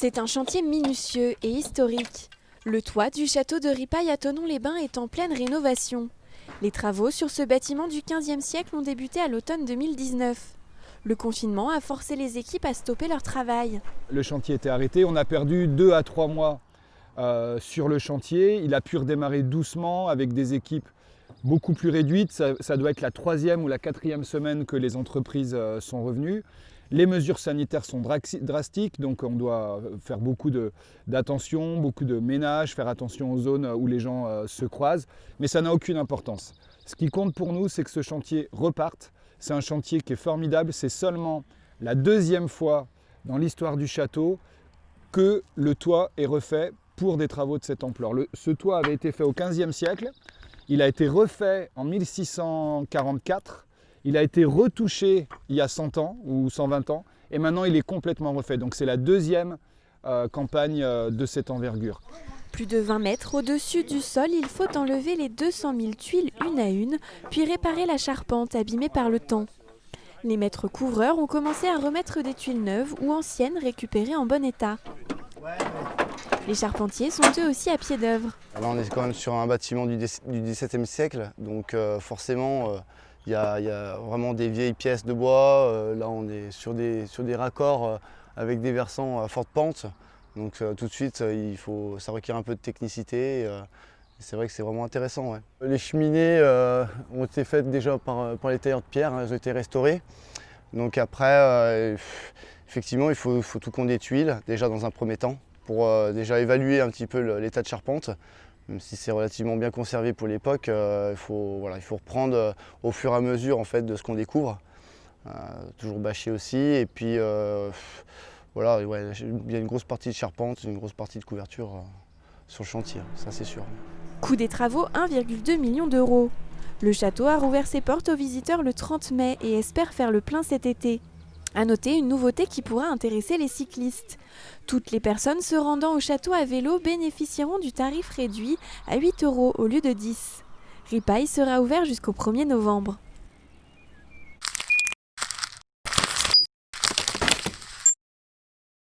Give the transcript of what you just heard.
C'est un chantier minutieux et historique. Le toit du château de Ripaille à Thonon-les-Bains est en pleine rénovation. Les travaux sur ce bâtiment du XVe siècle ont débuté à l'automne 2019. Le confinement a forcé les équipes à stopper leur travail. Le chantier était arrêté, on a perdu 2 à 3 mois sur le chantier. Il a pu redémarrer doucement avec des équipes beaucoup plus réduites. Ça doit être la 3e ou la 4e semaine que les entreprises sont revenues. Les mesures sanitaires sont drastiques, donc on doit faire beaucoup d'attention, beaucoup de ménage, faire attention aux zones où les gens se croisent. Mais ça n'a aucune importance. Ce qui compte pour nous, c'est que ce chantier reparte. C'est un chantier qui est formidable. C'est seulement la 2e fois dans l'histoire du château que le toit est refait pour des travaux de cette ampleur. Ce toit avait été fait au XVe siècle. Il a été refait en 1644. Il a été retouché il y a 100 ans ou 120 ans et maintenant il est complètement refait. Donc c'est la 2e campagne de cette envergure. Plus de 20 mètres au-dessus du sol, il faut enlever les 200 000 tuiles une à une, puis réparer la charpente abîmée par le temps. Les maîtres couvreurs ont commencé à remettre des tuiles neuves ou anciennes récupérées en bon état. Les charpentiers sont eux aussi à pied d'œuvre. Là on est quand même sur un bâtiment du XVIIe siècle, donc forcément il y a vraiment des vieilles pièces de bois. Là on est sur des raccords avec des versants à forte pente. Donc tout de suite ça requiert un peu de technicité. C'est vrai que c'est vraiment intéressant. Ouais. Les cheminées ont été faites déjà par les tailleurs de pierre, elles ont été restaurées. Donc après, effectivement, il faut tout compte des tuiles, déjà dans un premier temps, pour déjà évaluer un petit peu l'état de charpente. Même si c'est relativement bien conservé pour l'époque, il faut reprendre au fur et à mesure en fait, de ce qu'on découvre. Toujours bâcher aussi. Et puis voilà, ouais, il y a une grosse partie de charpente, une grosse partie de couverture sur le chantier, ça c'est sûr. Coût des travaux 1,2 million d'euros. Le château a rouvert ses portes aux visiteurs le 30 mai et espère faire le plein cet été. À noter une nouveauté qui pourra intéresser les cyclistes. Toutes les personnes se rendant au château à vélo bénéficieront du tarif réduit à 8 € au lieu de 10. Ripaille sera ouvert jusqu'au 1er novembre.